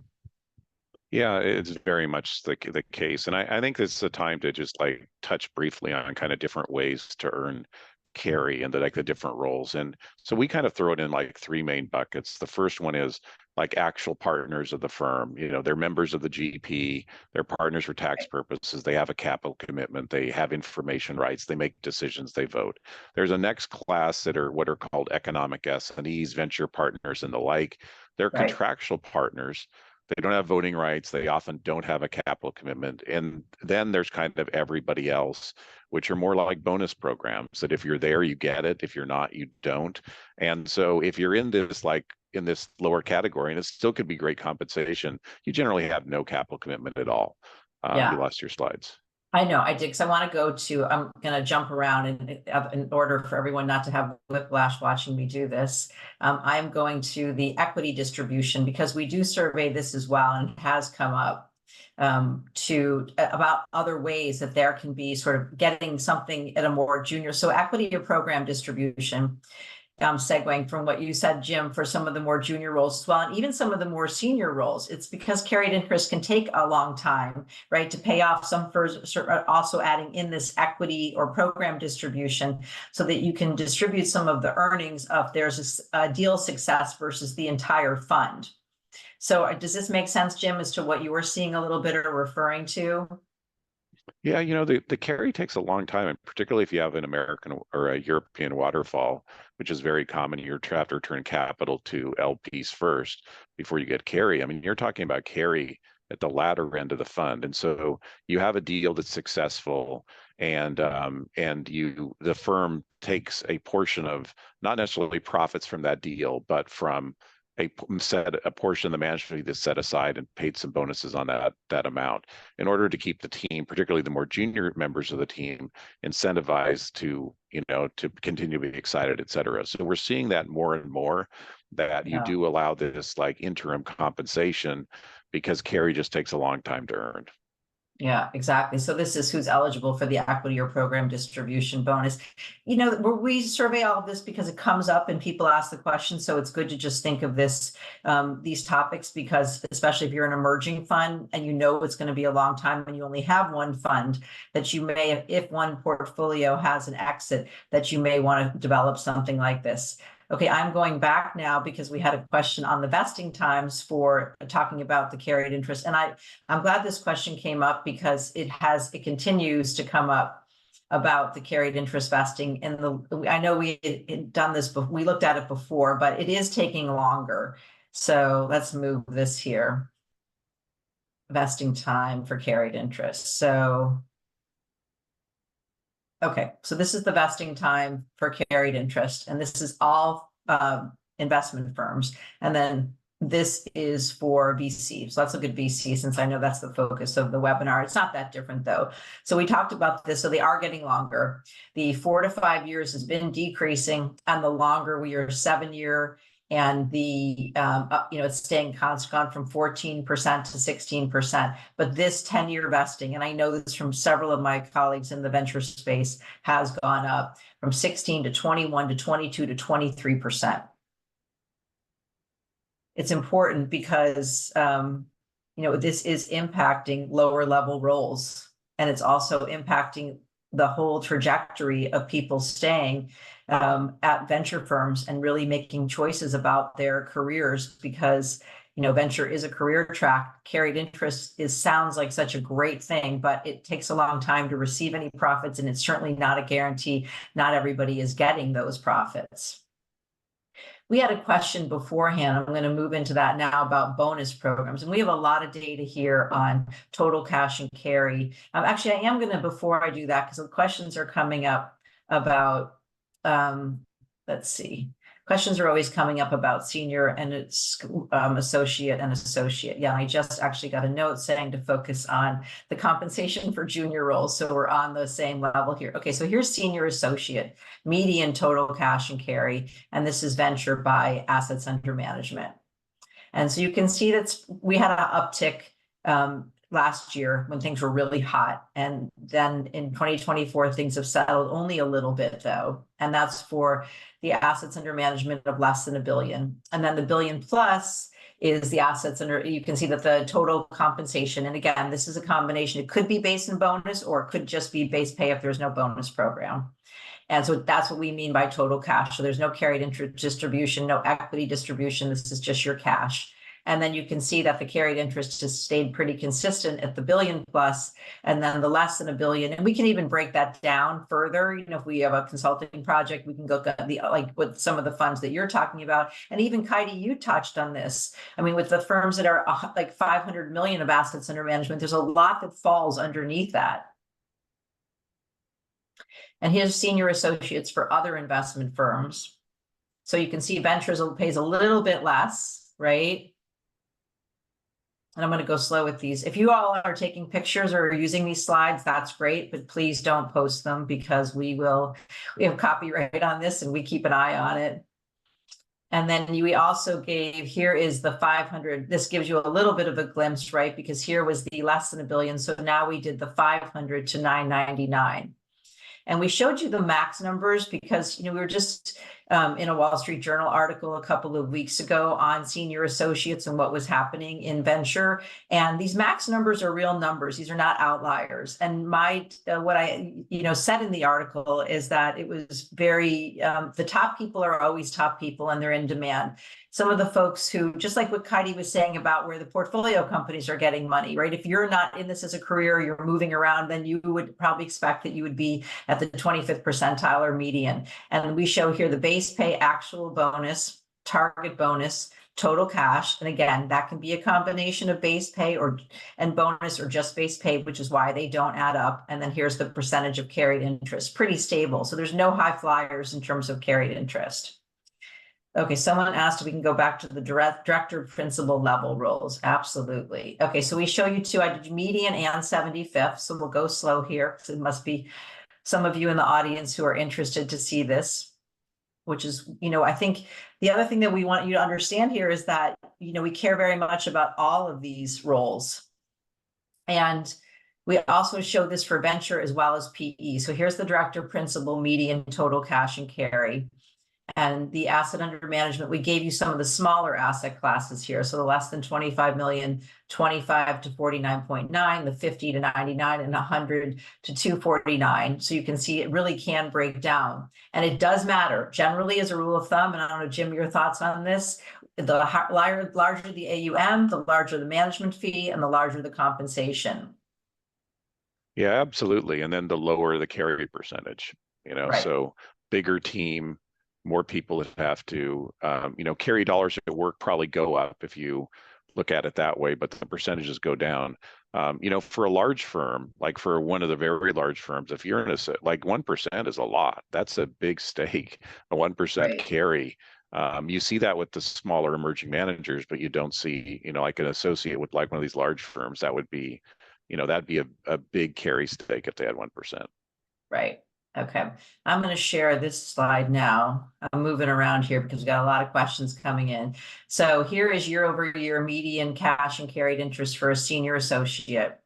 Speaker 3: Yeah, it's very much the case. And I think it's the time to just like touch briefly on kind of different ways to earn carry and the different roles. And so we kind of throw it in like three main buckets. The first one is like actual partners of the firm. They're members of the GP, they're partners for tax purposes, they have a capital commitment, they have information rights, they make decisions, they vote. There's a next class that are what are called economic S&Es, venture partners and the like. They're contractual partners. They don't have voting rights. They often don't have a capital commitment. And then there's kind of everybody else, which are more like bonus programs that if you're there, you get it. If you're not, you don't. And so if you're in this lower category, and it still could be great compensation, you generally have no capital commitment at all. You lost your slides.
Speaker 1: I know I did, because I want to go to, I'm going to jump around in order for everyone not to have whiplash watching me do this. I'm going to the equity distribution, because we do survey this as well, and it has come up about other ways that there can be sort of getting something at a more junior. So equity or program distribution. segueing from what you said, Jim, for some of the more junior roles as well, and even some of the more senior roles. It's because carried interest can take a long time, right, to pay off. Some firms are also adding in this equity or program distribution so that you can distribute some of the earnings if there's a deal success versus the entire fund. So does this make sense, Jim, as to what you were seeing a little bit or referring to?
Speaker 3: Yeah, you know, the carry takes a long time, and particularly if you have an American or a European waterfall, which is very common. You have to return capital to LPs first before you get carry. I mean, you're talking about carry at the latter end of the fund, and so you have a deal that's successful, and the firm takes a portion of, not necessarily profits from that deal, but from a portion of the management fee that's set aside and paid some bonuses on that amount in order to keep the team, particularly the more junior members of the team, incentivized to, you know, to continue to be excited, et cetera. So we're seeing that more and more, that you do allow this like interim compensation because carry just takes a long time to earn.
Speaker 1: Yeah, exactly. So this is who's eligible for the equity or program distribution bonus. You know, we survey all of this because it comes up and people ask the question. So it's good to just think of this, these topics, because especially if you're an emerging fund and you know it's going to be a long time and you only have one fund, that you may, if one portfolio has an exit, that you may want to develop something like this. Okay, I'm going back now because we had a question on the vesting times for talking about the carried interest. And I'm glad this question came up because it continues to come up about the carried interest vesting. And I know we had done this, but we looked at it before, but it is taking longer. So let's move this here. Vesting time for carried interest. So okay, so this is the vesting time for carried interest, and this is all investment firms. And then this is for VC. So let's look at VC, since I know that's the focus of the webinar. It's not that different though. So we talked about this. So they are getting longer. The 4 to 5 years has been decreasing, and the longer we are 7-year, and the it's staying constant from 14% to 16%. But this 10-year vesting, and I know this from several of my colleagues in the venture space, has gone up from 16 to 21 to 22 to 23%. It's important because this is impacting lower level roles, and it's also impacting the whole trajectory of people staying at venture firms and really making choices about their careers, because venture is a career track. Carried interest sounds like such a great thing, but it takes a long time to receive any profits, and it's certainly not a guarantee. Not everybody is getting those profits. We had a question beforehand. I'm going to move into that now about bonus programs. And we have a lot of data here on total cash and carry. Actually, I am going to, before I do that, because the questions are coming up about, let's see. Questions are always coming up about senior and its associate and associate. Yeah, I just actually got a note saying to focus on the compensation for junior roles. So we're on the same level here. Okay, so here's senior associate, median total cash and carry, and this is venture by assets under management. And so you can see that we had an uptick last year when things were really hot. And then in 2024, things have settled only a little bit though. And that's for the assets under management of less than $1 billion. And then the $1 billion plus is the assets under, you can see that the total compensation, and again, this is a combination. It could be base and bonus, or it could just be base pay if there's no bonus program. And so that's what we mean by total cash. So there's no carried interest distribution, no equity distribution. This is just your cash. And then you can see that the carried interest has stayed pretty consistent at the $1 billion plus, and then the less than $1 billion. And we can even break that down further. If we have a consulting project, we can go like with some of the funds that you're talking about. And even Kaidi, you touched on this. I mean, with the firms that are like 500 million of assets under management, there's a lot that falls underneath that. And here's senior associates for other investment firms. So you can see ventures pays a little bit less, right? And I'm going to go slow with these. If you all are taking pictures or using these slides, that's great, but please don't post them, because we have copyright on this and we keep an eye on it. And then we also gave, here is the 500. This gives you a little bit of a glimpse, right? Because here was the less than $1 billion. So now we did the 500 to 999. And we showed you the max numbers because we were just in a Wall Street Journal article a couple of weeks ago on senior associates and what was happening in venture. And these max numbers are real numbers. These are not outliers. And what I said in the article is that it was very, the top people are always top people and they're in demand. Some of the folks who, just like what Kaidi was saying about where the portfolio companies are getting money, right? If you're not in this as a career, you're moving around, then you would probably expect that you would be at the 25th percentile or median. And we show here the base pay, actual bonus, target bonus, total cash. And again, that can be a combination of base pay and bonus or just base pay, which is why they don't add up. And then here's the percentage of carried interest, pretty stable. So there's no high flyers in terms of carried interest. Okay, someone asked if we can go back to the director principal level roles. Absolutely. Okay, so we show you two. I did median and 75th, so we'll go slow here because it must be some of you in the audience who are interested to see this, which is, I think the other thing that we want you to understand here is that, we care very much about all of these roles. And we also show this for venture as well as PE. So here's the director principal median total cash and carry. And the asset under management, we gave you some of the smaller asset classes here. So the less than 25 million, 25 to 49.9, the 50 to 99, and 100 to 249. So you can see it really can break down. And it does matter. Generally, as a rule of thumb, and I don't know, Jim, your thoughts on this, the larger the AUM, the larger the management fee, and the larger the compensation.
Speaker 3: Yeah, absolutely. And then the lower the carry percentage,
Speaker 1: Right.
Speaker 3: So bigger team, more people that have to, carry dollars at work probably go up if you look at it that way, but the percentages go down. For a large firm, like for one of the very large firms, if you're in like 1% is a lot. That's a big stake, a 1% carry. You see that with the smaller emerging managers, but you don't see, like an associate with like one of these large firms, that would be, that'd be a big carry stake if they had 1%.
Speaker 1: Right. Okay, I'm going to share this slide now. I'm moving around here because we've got a lot of questions coming in. So here is year over year median cash and carried interest for a senior associate.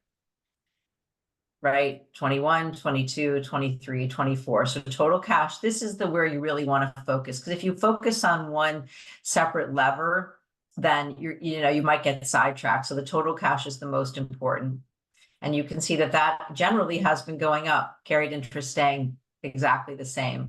Speaker 1: Right, 21, 22, 23, 24. So total cash, this is where you really want to focus. Because if you focus on one separate lever, then you might get sidetracked. So the total cash is the most important. And you can see that generally has been going up, carried interest staying exactly the same.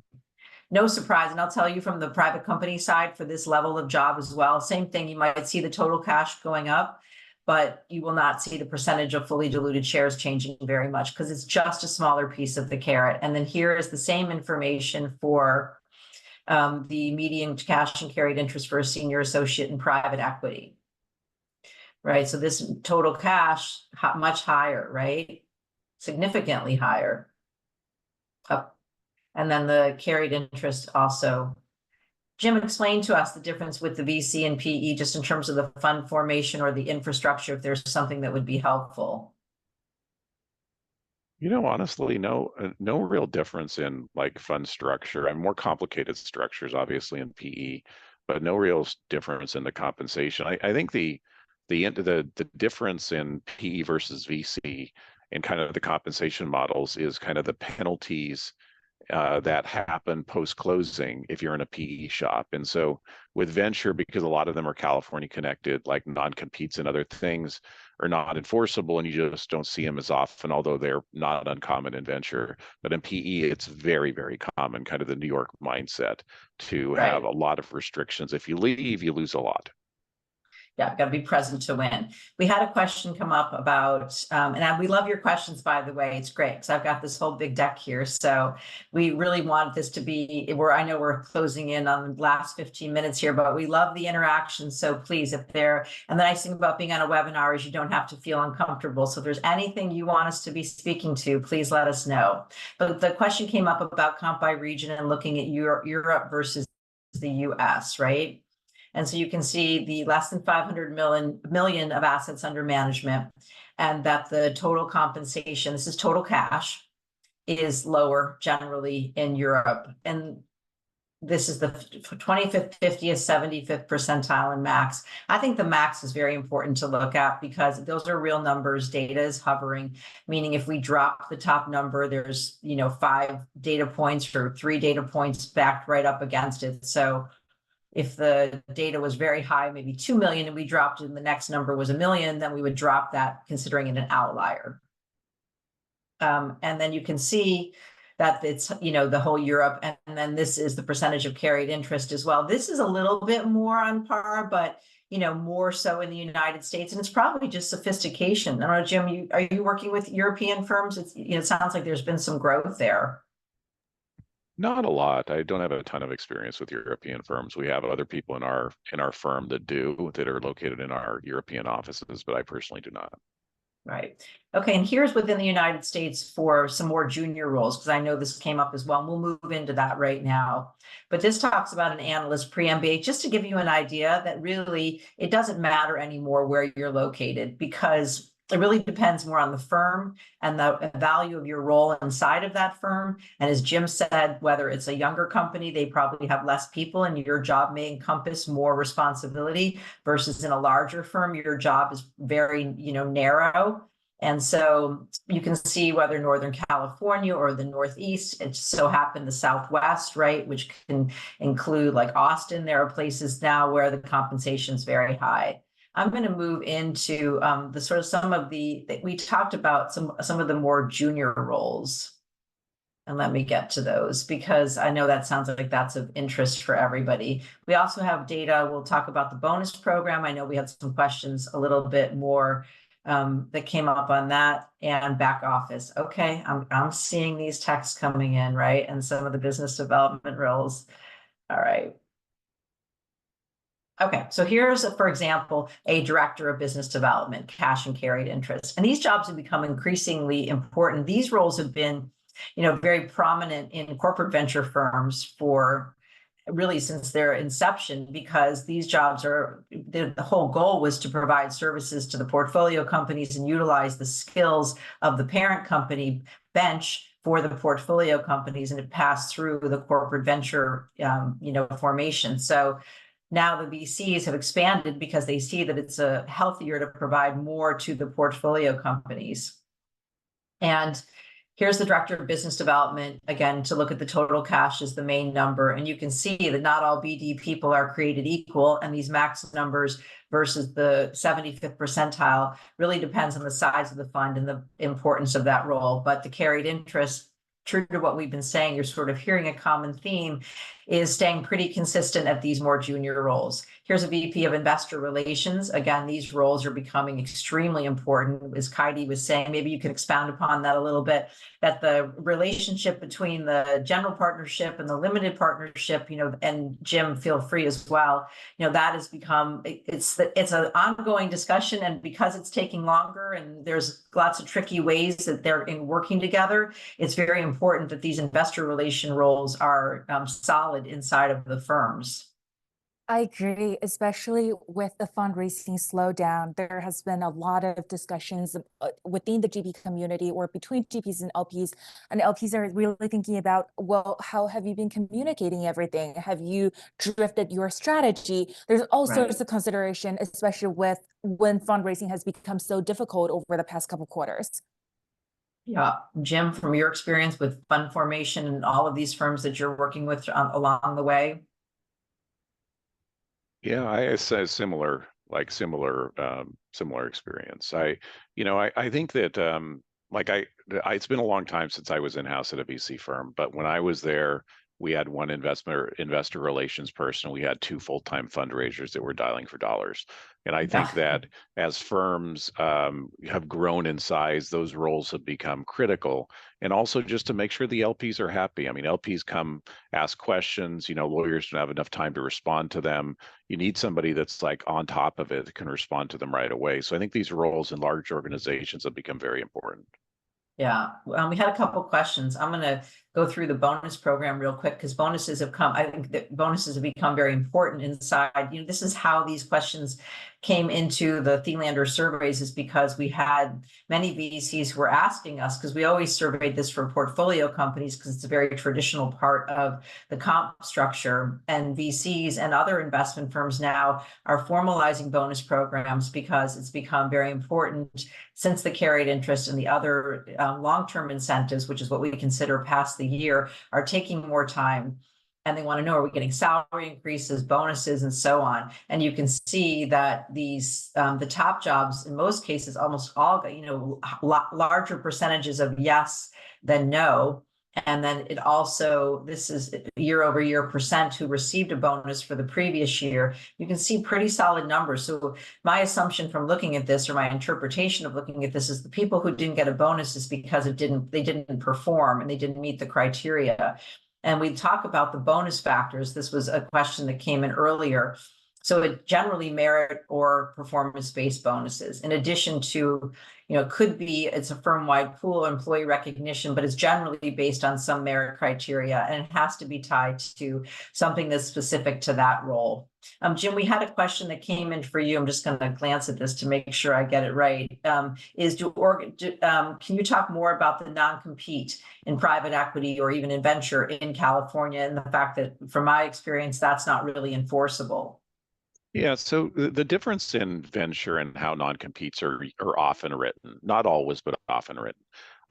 Speaker 1: No surprise, and I'll tell you from the private company side for this level of job as well, same thing, you might see the total cash going up, but you will not see the percentage of fully diluted shares changing very much because it's just a smaller piece of the carrot. And then here is the same information for the median cash and carried interest for a senior associate in private equity. Right, so this total cash, much higher, right? Significantly higher. Up. And then the carried interest also. Jim, explain to us the difference with the VC and PE just in terms of the fund formation or the infrastructure, if there's something that would be helpful.
Speaker 3: Honestly, no real difference in like fund structure and more complicated structures, obviously in PE, but no real difference in the compensation. I think the difference in PE versus VC and kind of the compensation models is kind of the penalties that happen post-closing if you're in a PE shop. And so with venture, because a lot of them are California connected, like non-competes and other things are not enforceable, and you just don't see them as often, although they're not uncommon in venture. But in PE, it's very, very common, kind of the New York mindset to have a lot of restrictions. If you leave, you lose a lot.
Speaker 1: Yeah, got to be present to win. We had a question come up about, and we love your questions, by the way. It's great because I've got this whole big deck here. So we really want this to be where I know we're closing in on the last 15 minutes here, but we love the interaction. So please, and the nice thing about being on a webinar is you don't have to feel uncomfortable. So if there's anything you want us to be speaking to, please let us know. But the question came up about comp by region and looking at Europe versus the US, right? And so you can see the less than 500 million of assets under management, and that the total compensation, this is total cash, is lower generally in Europe. And this is the 25th, 50th, 75th percentile and max. I think the max is very important to look at because those are real numbers. Data is hovering, meaning if we drop the top number, there's 5 data points or 3 data points backed right up against it. So if the data was very high, maybe 2 million, and we dropped it and the next number was 1 million, then we would drop that considering it an outlier. And then you can see that it's, the whole Europe, and then this is the percentage of carried interest as well. This is a little bit more on par, but, more so in the United States. And it's probably just sophistication. I don't know, Jim, are you working with European firms? It sounds like there's been some growth there.
Speaker 3: Not a lot. I don't have a ton of experience with European firms. We have other people in our firm that are located in our European offices, but I personally do not.
Speaker 1: Right. Okay. And here's within the United States for some more junior roles, because I know this came up as well. And we'll move into that right now. But this talks about an analyst pre-MBA, just to give you an idea that really it doesn't matter anymore where you're located, because it really depends more on the firm and the value of your role inside of that firm. And as Jim said, whether it's a younger company, they probably have less people and your job may encompass more responsibility versus in a larger firm, your job is very, narrow. And so you can see whether Northern California or the Northeast, it just so happened the Southwest, right, which can include like Austin. There are places now where the compensation is very high. I'm going to move into the sort of some of we talked about some of the more junior roles. And let me get to those because I know that sounds like that's of interest for everybody. We also have data. We'll talk about the bonus program. I know we had some questions a little bit more that came up on that, and back office. Okay, I'm seeing these texts coming in, right? And some of the business development roles. All right. Okay, so here's, for example, a director of business development, cash and carried interest. And these jobs have become increasingly important. These roles have been, very prominent in corporate venture firms for really since their inception, because these jobs the whole goal was to provide services to the portfolio companies and utilize the skills of the parent company bench for the portfolio companies, and it passed through the corporate venture, formation. So now the VCs have expanded because they see that it's healthier to provide more to the portfolio companies. And here's the director of business development, again, to look at the total cash is the main number. And you can see that not all BD people are created equal. And these max numbers versus the 75th percentile really depends on the size of the fund and the importance of that role. But the carried interest, true to what we've been saying, you're sort of hearing a common theme, is staying pretty consistent at these more junior roles. Here's a VP of Investor Relations. Again, these roles are becoming extremely important. As Kaidi was saying, maybe you can expound upon that a little bit, that the relationship between the general partnership and the limited partnership, and Jim, feel free as well, that has become, it's an ongoing discussion. And because it's taking longer and there's lots of tricky ways that they're working together, it's very important that these investor relation roles are solid inside of the firms.
Speaker 2: I agree, especially with the fundraising slowdown. There has been a lot of discussions within the GP community or between GPs and LPs are really thinking about, well, how have you been communicating everything? Have you drifted your strategy? There's all sorts of consideration, especially with when fundraising has become so difficult over the past couple quarters.
Speaker 1: Yeah, Jim, from your experience with fund formation and all of these firms that you're working with along the way.
Speaker 3: Yeah, I say similar experience. I think that it's been a long time since I was in-house at a VC firm, but when I was there, we had one investor relations person. We had 2 full-time fundraisers that were dialing for dollars. And I think that as firms have grown in size, those roles have become critical. And also just to make sure the LPs are happy. I mean, LPs come ask questions, lawyers don't have enough time to respond to them. You need somebody that's like on top of it that can respond to them right away. So I think these roles in large organizations have become very important.
Speaker 1: Yeah, we had a couple of questions. I'm going to go through the bonus program real quick because I think that bonuses have become very important inside. This is how these questions came into the J.Thelander surveys is because we had many VCs who were asking us, because we always surveyed this for portfolio companies because it's a very traditional part of the comp structure, and VCs and other investment firms now are formalizing bonus programs because it's become very important since the carried interest and the other long-term incentives, which is what we consider past the year, are taking more time. And they want to know, are we getting salary increases, bonuses, and so on? And you can see that these, the top jobs, in most cases, almost all, larger percentages of yes than no. And then it also, this is year over year percent who received a bonus for the previous year. You can see pretty solid numbers. So my assumption from looking at this, or my interpretation of looking at this, is the people who didn't get a bonus is because they didn't perform and they didn't meet the criteria. And we talk about the bonus factors. This was a question that came in earlier. So it generally merit or performance-based bonuses, in addition to, it's a firm-wide pool employee recognition, but it's generally based on some merit criteria, and it has to be tied to something that's specific to that role. Jim, we had a question that came in for you. I'm just going to glance at this to make sure I get it right. Can you talk more about the non-compete in private equity or even in venture in California, and the fact that, from my experience, that's not really enforceable?
Speaker 3: Yeah, so the difference in venture and how non-competes are often written, not always, but often written,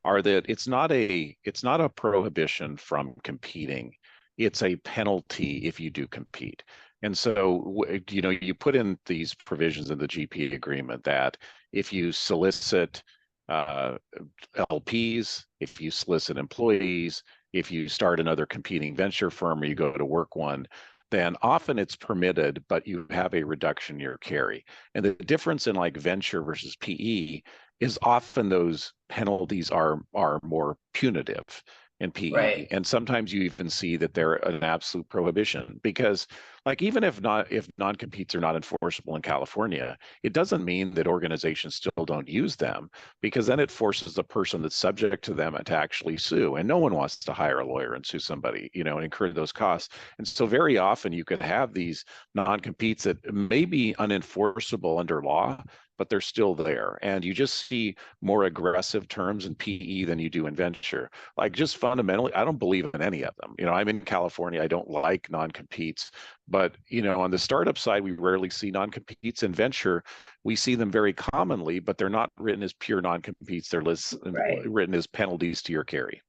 Speaker 3: are that it's not a prohibition from competing. It's a penalty if you do compete. And so, you put in these provisions in the GP agreement that if you solicit LPs, if you solicit employees, if you start another competing venture firm or you go to work one, then often it's permitted, but you have a reduction in your carry. And the difference in like venture versus PE is often those penalties are more punitive in PE.
Speaker 1: Right.
Speaker 3: And sometimes you even see that they're an absolute prohibition, because like even if non-competes are not enforceable in California, it doesn't mean that organizations still don't use them, because then it forces the person that's subject to them to actually sue. And no one wants to hire a lawyer and sue somebody, and incur those costs. And so very often you could have these non-competes that may be unenforceable under law, but they're still there. And you just see more aggressive terms in PE than you do in venture. Like, just fundamentally, I don't believe in any of them. I'm in California. I don't like non-competes, but on the startup side, we rarely see non-competes. In venture, we see them very commonly, but they're not written as pure non-competes. They're written as penalties to your carry.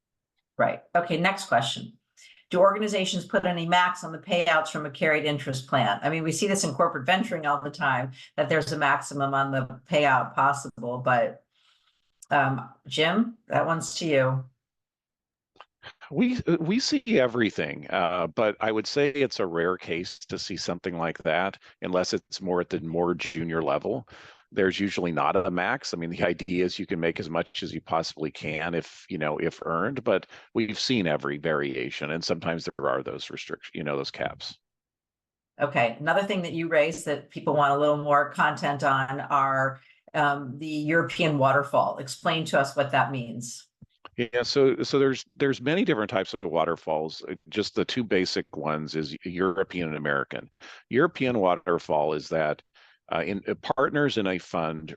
Speaker 1: Right. Okay, next question. Do organizations put any max on the payouts from a carried interest plan? I mean, we see this in corporate venturing all the time, that there's a maximum on the payout possible, but Jim, that one's to you.
Speaker 3: We see everything, but I would say it's a rare case to see something like that, unless it's more at the more junior level. There's usually not a max. I mean, the idea is you can make as much as you possibly can if earned, but we've seen every variation, and sometimes there are those restrictions, those caps.
Speaker 1: Okay, another thing that you raised that people want a little more content on are the European waterfall. Explain to us what that means.
Speaker 3: Yeah, so there's many different types of waterfalls. Just the two basic ones is European and American. European waterfall is that partners in a fund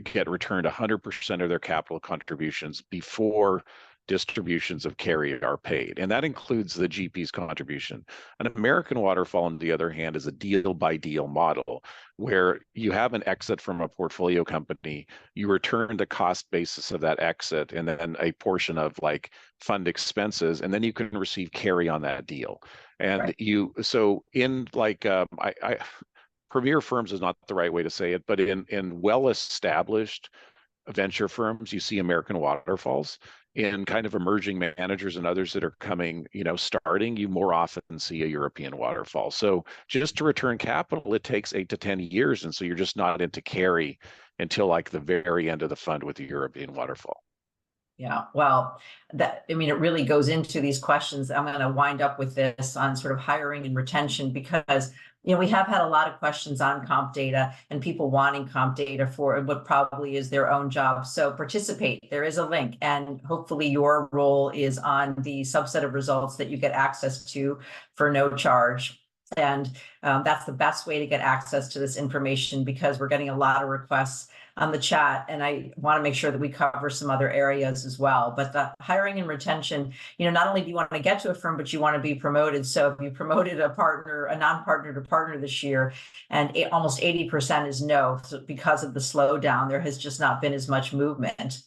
Speaker 3: get returned 100% of their capital contributions before distributions of carry are paid, and that includes the GP's contribution. An American waterfall, on the other hand, is a deal-by-deal model where you have an exit from a portfolio company, you return the cost basis of that exit, and then a portion of like fund expenses, and then you can receive carry on that deal. And
Speaker 1: right.
Speaker 3: So in like premier firms is not the right way to say it, but in well-established venture firms, you see American waterfalls. In kind of emerging managers and others that are coming, starting, you more often see a European waterfall. So just to return capital, it takes 8 to 10 years. And so you're just not into carry until like the very end of the fund with the European waterfall.
Speaker 1: Yeah, well, it really goes into these questions. I'm going to wind up with this on sort of hiring and retention, because we have had a lot of questions on comp data and people wanting comp data for what probably is their own job. So participate. There is a link, and hopefully your role is on the subset of results that you get access to for no charge. And that's the best way to get access to this information, because we're getting a lot of requests on the chat, and I want to make sure that we cover some other areas as well. But the hiring and retention, not only do you want to get to a firm, but you want to be promoted. So if you promoted a non-partner to partner this year, and almost 80% is no, so because of the slowdown, there has just not been as much movement.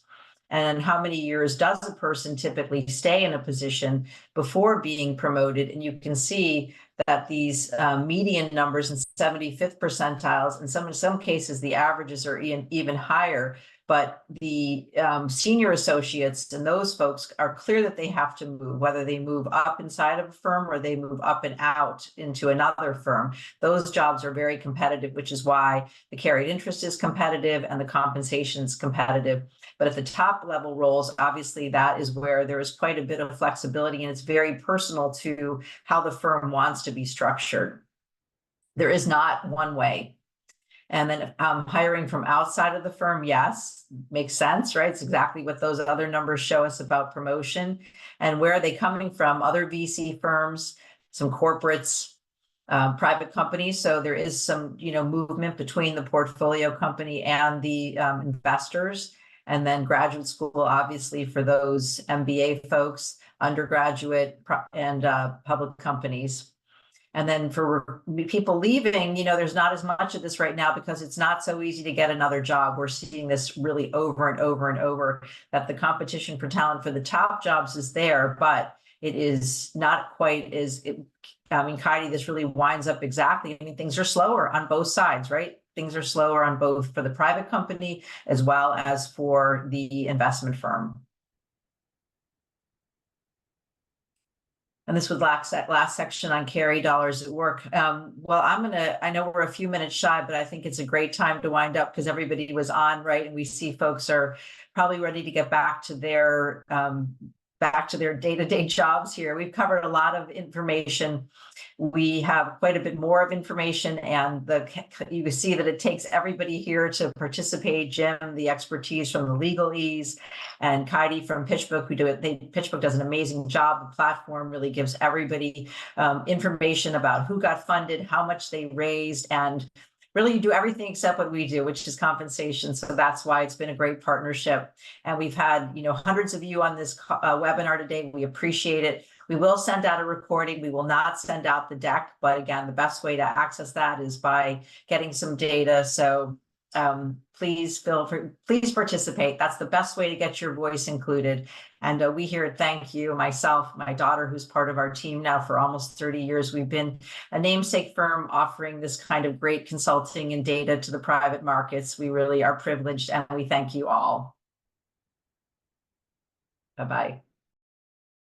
Speaker 1: And how many years does a person typically stay in a position before being promoted? And you can see that these median numbers in 75th percentiles, in some cases, the averages are even higher. But the senior associates and those folks are clear that they have to move, whether they move up inside of a firm or they move up and out into another firm. Those jobs are very competitive, which is why the carried interest is competitive and the compensation is competitive. But at the top level roles, obviously, that is where there is quite a bit of flexibility, and it's very personal to how the firm wants to be structured. There is not one way. And then hiring from outside of the firm, yes, makes sense, right? It's exactly what those other numbers show us about promotion. And where are they coming from? Other VC firms, some corporates, private companies. So there is some, movement between the portfolio company and the investors. And then graduate school, obviously, for those MBA folks, undergraduate, and public companies. And then for people leaving, there's not as much of this right now because it's not so easy to get another job. We're seeing this really over and over and over, that the competition for talent for the top jobs is there, but it is not quite as, Kaidi, this really winds up exactly. Things are slower on both sides, right? Things are slower on both for the private company as well as for the investment firm. And this was last section on carry dollars at work. Well, I know we're a few minutes shy, but I think it's a great time to wind up because everybody was on, right? And we see folks are probably ready to get back to their day-to-day jobs here. We've covered a lot of information. We have quite a bit more of information, and you can see that it takes everybody here to participate. Jim, the expertise from the legalese, and Kaidi from PitchBook, PitchBook does an amazing job. The platform really gives everybody information about who got funded, how much they raised, and really, you do everything except what we do, which is compensation. So that's why it's been a great partnership. And we've had, hundreds of you on this webinar today. We appreciate it. We will send out a recording. We will not send out the deck. But again, the best way to access that is by getting some data. So please participate. That's the best way to get your voice included. And we here at Thank You, myself, my daughter, who's part of our team now for almost 30 years, we've been a namesake firm offering this kind of great consulting and data to the private markets. We really are privileged, and we thank you all. Bye-bye.